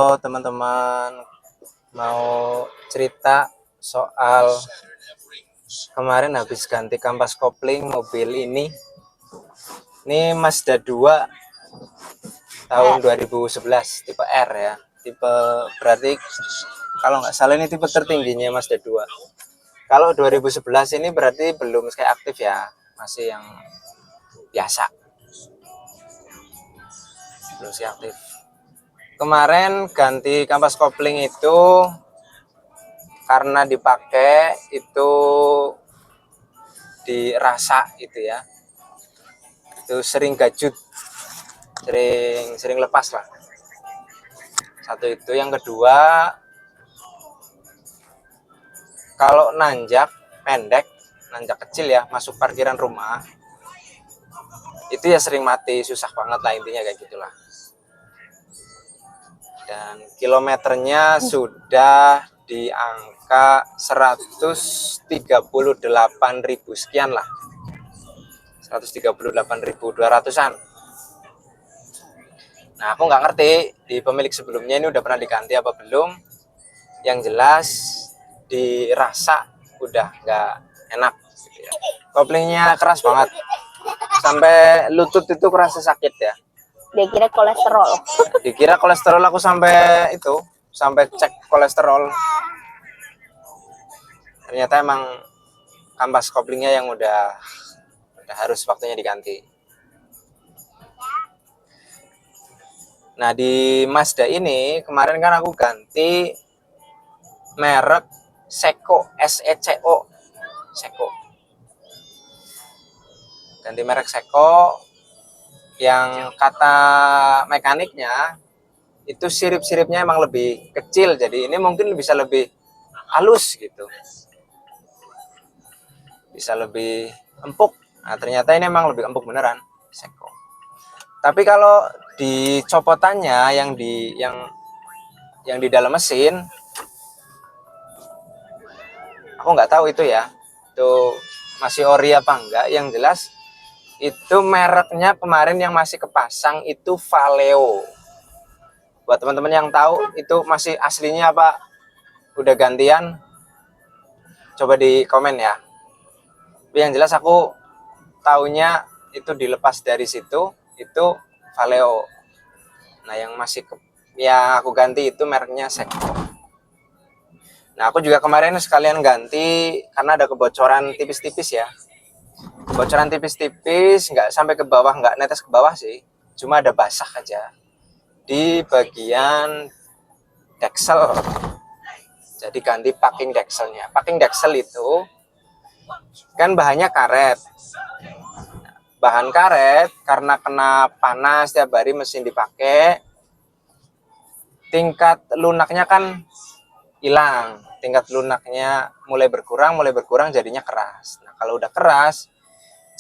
Halo teman-teman, mau cerita soal kemarin habis ganti kampas kopling mobil ini. Ini Mazda 2 tahun 2011 tipe R ya. Tipe berarti kalau nggak salah ini tipe tertingginya Mazda 2. Kalau 2011 ini berarti belum kayak aktif ya, masih yang biasa. Belum sih aktif. Kemarin ganti kampas kopling itu karena dipakai itu dirasa itu ya, itu sering gajut, sering lepas lah. Satu itu. Yang kedua, kalau nanjak pendek, nanjak kecil ya, masuk parkiran rumah itu ya sering mati, susah banget lah, intinya kayak gitulah. Dan kilometernya sudah di angka 138.000 sekian lah, 138.200-an. Nah, aku nggak ngerti di pemilik sebelumnya ini udah pernah diganti apa belum. Yang jelas dirasa udah nggak enak gitu ya. Koplingnya keras banget, sampai lutut itu kerasa sakit ya. Dia kira kolesterol. Dikira kolesterol, aku sampai cek kolesterol. Ternyata emang kampas koplingnya yang udah harus waktunya diganti. Nah, di Mazda ini kemarin kan aku ganti merek Seco, SECO, Seco. Ganti merek Seco yang kata mekaniknya itu sirip-siripnya emang lebih kecil, jadi ini mungkin bisa lebih halus gitu, bisa lebih empuk. Nah, ternyata ini emang lebih empuk beneran Seco. Tapi kalau di copotannya yang di dalam mesin, aku nggak tahu itu ya, itu masih ori apa enggak. Yang jelas itu mereknya kemarin yang masih kepasang itu Valeo. Buat teman-teman yang tahu itu masih aslinya apa udah gantian, coba di komen ya. Tapi yang jelas aku taunya itu dilepas dari situ itu Valeo. Nah, yang aku ganti itu mereknya Seco. Nah, aku juga kemarin sekalian ganti karena ada kebocoran tipis-tipis ya. Kebocoran tipis-tipis, nggak sampai ke bawah, nggak netes ke bawah sih. Cuma ada basah aja di bagian deksel. Jadi ganti packing dekselnya. Packing deksel itu kan bahannya karet. Bahan karet karena kena panas tiap hari mesin dipakai, tingkat lunaknya kan hilang. Tingkat lunaknya mulai berkurang jadinya keras. Nah, kalau udah keras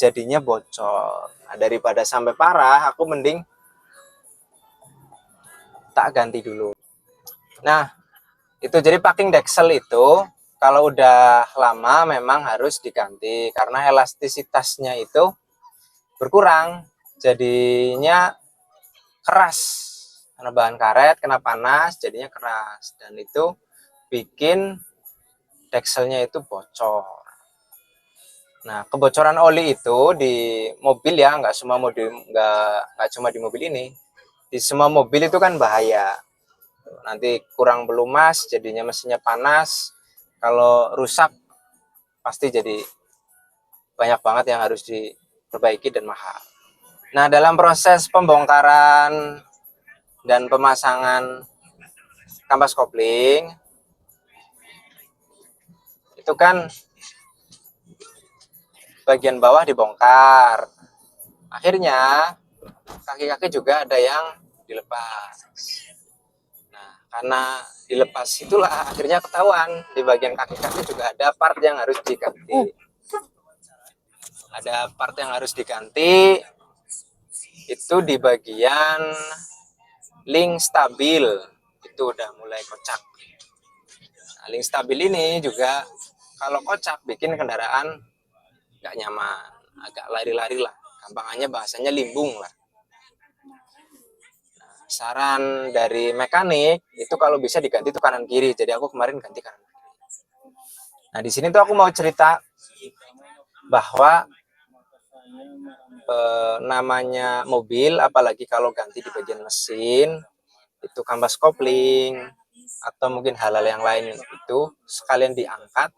jadinya bocor. Nah, daripada sampai parah, aku mending tak ganti dulu. Nah, itu jadi packing deksel itu kalau udah lama memang harus diganti karena elastisitasnya itu berkurang, jadinya keras karena bahan karet kena panas jadinya keras, dan itu bikin dekselnya itu bocor. Nah, kebocoran oli itu di mobil ya, nggak cuma di mobil ini, di semua mobil itu kan bahaya. Nanti kurang pelumas jadinya mesinnya panas, kalau rusak pasti jadi banyak banget yang harus diperbaiki dan mahal. Nah, dalam proses pembongkaran dan pemasangan kampas kopling itu kan bagian bawah dibongkar. Akhirnya kaki-kaki juga ada yang dilepas. Nah, karena dilepas itulah akhirnya ketahuan di bagian kaki-kaki juga ada part yang harus diganti. Ada part yang harus diganti itu di bagian link stabil, itu udah mulai kocak. Nah, link stabil ini juga kalau kocak bikin kendaraan nggak nyaman, agak lari-lari lah, gampangannya bahasanya limbung lah. Nah, saran dari mekanik itu kalau bisa diganti tuh kanan kiri. Jadi aku kemarin ganti kanan kiri. Nah, di sini tuh aku mau cerita bahwa namanya mobil, apalagi kalau ganti di bagian mesin, itu kampas kopling atau mungkin hal-hal yang lain itu sekalian diangkat,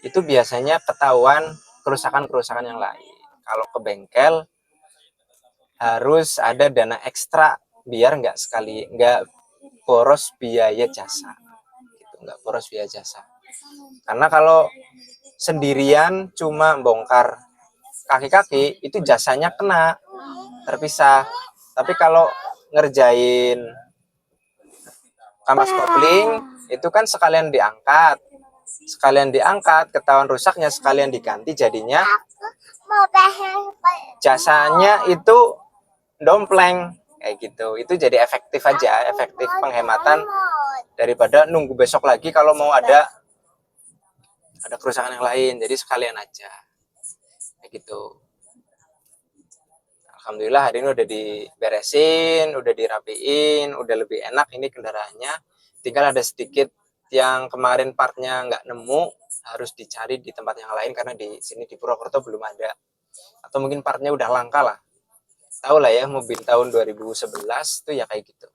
itu biasanya ketahuan kerusakan-kerusakan yang lain. Kalau ke bengkel harus ada dana ekstra biar nggak boros biaya jasa, gitu, nggak boros biaya jasa. Karena kalau sendirian cuma bongkar kaki-kaki itu jasanya kena terpisah. Tapi kalau ngerjain kampas kopling itu kan sekalian diangkat, ketahuan rusaknya sekalian diganti, jadinya jasanya itu dompleng kayak gitu. Itu jadi efektif aja, efektif penghematan daripada nunggu besok lagi kalau mau ada kerusakan yang lain. Jadi sekalian aja kayak gitu. Alhamdulillah hari ini udah diberesin, udah dirapiin, udah lebih enak ini kendaraannya. Tinggal ada sedikit yang kemarin partnya nggak nemu, harus dicari di tempat yang lain karena di sini di Purwokerto belum ada. Atau mungkin partnya udah langka lah. Tahu lah ya, mobil tahun 2011 tuh ya kayak gitu.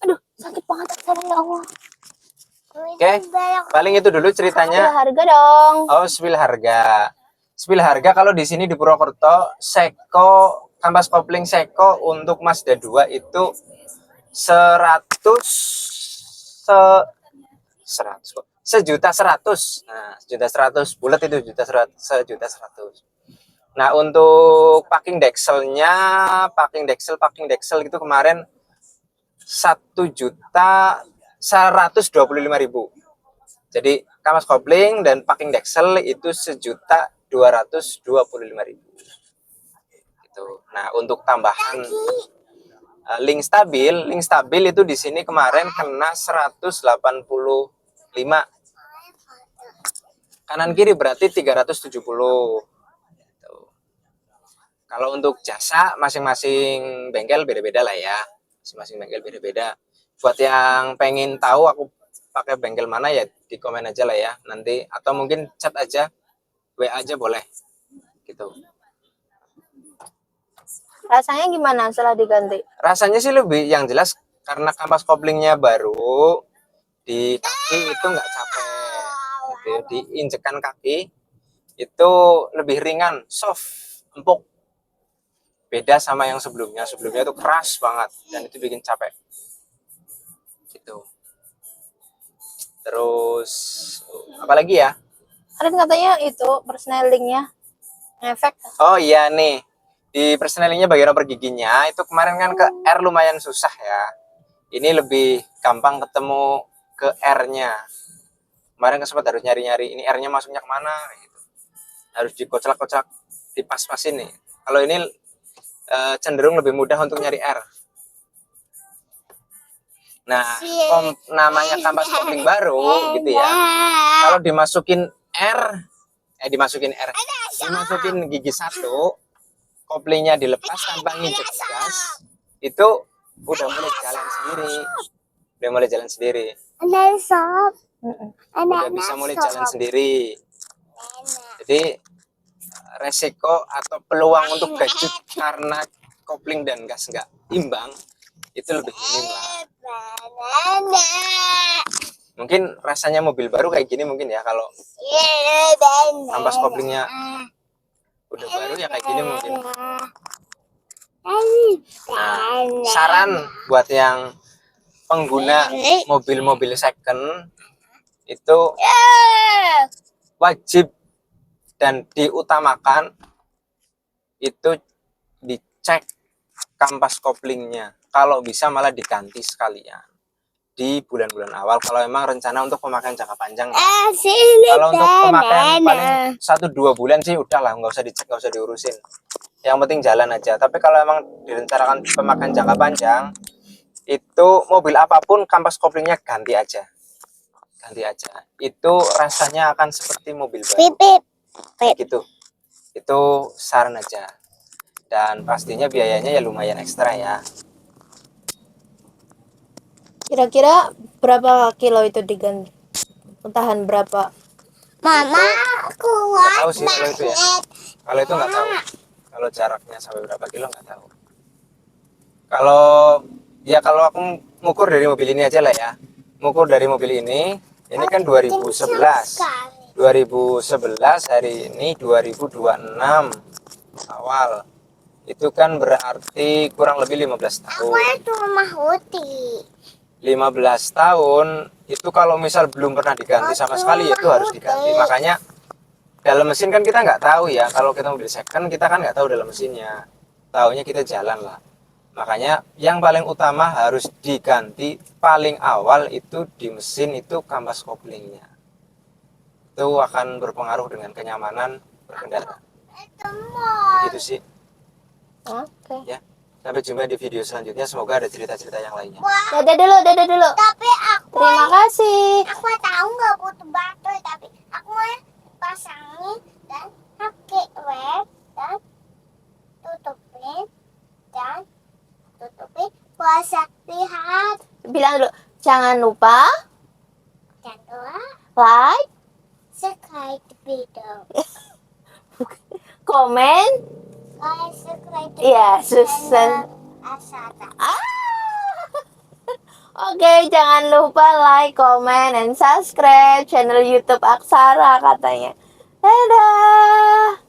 Aduh, sakit banget sekarang ya Allah. Oke, paling itu dulu ceritanya. Spill harga dong. Oh, spill harga. Spill harga kalau di sini di Purwokerto, Seko kampas kopling Seko untuk Mazda 2 itu 1.100.000. Nah, 1.100.000 bulat itu 1.100.000. Nah, untuk packing packing Dexel itu kemarin 1.125.000. Jadi kampas kopling dan packing Dexel itu 1.225.000. Gitu. Nah, untuk tambahan link stabil itu di sini kemarin kena 185. Kanan kiri berarti 370. Gitu. Kalau untuk jasa masing-masing bengkel beda-beda lah ya. Masing-masing bengkel beda-beda. Buat yang pengen tahu aku pakai bengkel mana ya di komen aja lah ya nanti, atau mungkin chat aja, WA aja boleh gitu. Rasanya gimana setelah diganti? Rasanya sih lebih yang jelas karena kampas koplingnya baru, di kaki itu nggak capek gitu. Diinjekan kaki itu lebih ringan, soft, empuk, beda sama yang sebelumnya itu keras banget dan itu bikin capek gitu. Terus apalagi ya, Kalian katanya itu persnelingnya efek. oh iya nih, di persnelingnya bagian upper giginya itu kemarin kan ke R lumayan susah ya, ini lebih gampang ketemu ke R-nya. Kemarin sempat harus nyari-nyari ini R-nya masuknya kemana gitu. Harus dikoclak-koclak, dipas-pasin nih. Kalau ini cenderung lebih mudah untuk nyari R. Nah, namanya kampas kopling baru gitu ya. Kalau dimasukin dimasukin gigi satu, koplingnya dilepas tanpa nginjek gas, itu udah mulai jalan sendiri. Udah bisa mulai jalan sendiri. Jadi resiko atau peluang untuk gadget karena kopling dan gas nggak imbang itu lebih minim lah. Mungkin rasanya mobil baru kayak gini mungkin ya, kalau kampas koplingnya udah baru ya kayak gini mungkin. Nah, saran buat yang pengguna mobil-mobil second itu wajib dan diutamakan itu dicek kampas koplingnya. Kalau bisa malah diganti sekalian di bulan-bulan awal kalau memang rencana untuk pemakaian jangka panjang ya. Kalau untuk pemakaian paling 1-2 bulan sih udahlah, nggak usah dicek, nggak usah diurusin, yang penting jalan aja. Tapi kalau emang direncanakan pemakaian jangka panjang, itu mobil apapun kampas koplingnya ganti aja, itu rasanya akan seperti mobil baru gitu. Itu saran aja, dan pastinya biayanya ya lumayan ekstra ya. Kira-kira berapa kilo itu diganti? Tahan berapa? Mama, Nggak kuat tahu sih kalau itu ya. banget. Kalau itu nggak tahu. Kalau jaraknya sampai berapa kilo nggak tahu. Kalau ya kalau aku ngukur dari mobil ini aja lah ya. Ngukur dari mobil ini kan 2011. 2011 hari ini 2026 awal. Itu kan berarti kurang lebih 15 Aku tahun. itu rumah Huti. 15 tahun itu kalau misal belum pernah diganti sama sekali itu harus diganti. Makanya dalam mesin kan kita nggak tahu ya, kalau kita mobil second kita kan nggak tahu dalam mesinnya, taunya kita jalan lah. Makanya yang paling utama harus diganti paling awal itu di mesin itu kampas koplingnya, itu akan berpengaruh dengan kenyamanan berkendara. Itu mau. Begitu sih Oke. ya. Sampai jumpa di video selanjutnya, semoga ada cerita-cerita yang lainnya. Dadah dulu, dadah dulu. Tapi aku Terima kasih. tahu nggak butuh baterai, tapi aku mau pasangin dan pakai web dan tutupin dan tutupin puasa lihat Bilang dulu, jangan lupa dan doa like, subscribe video. komen. Guys, subscribe Iya, channel Susan. Asata. Oke, jangan lupa like, comment, and subscribe channel YouTube Aksara katanya. Dadah.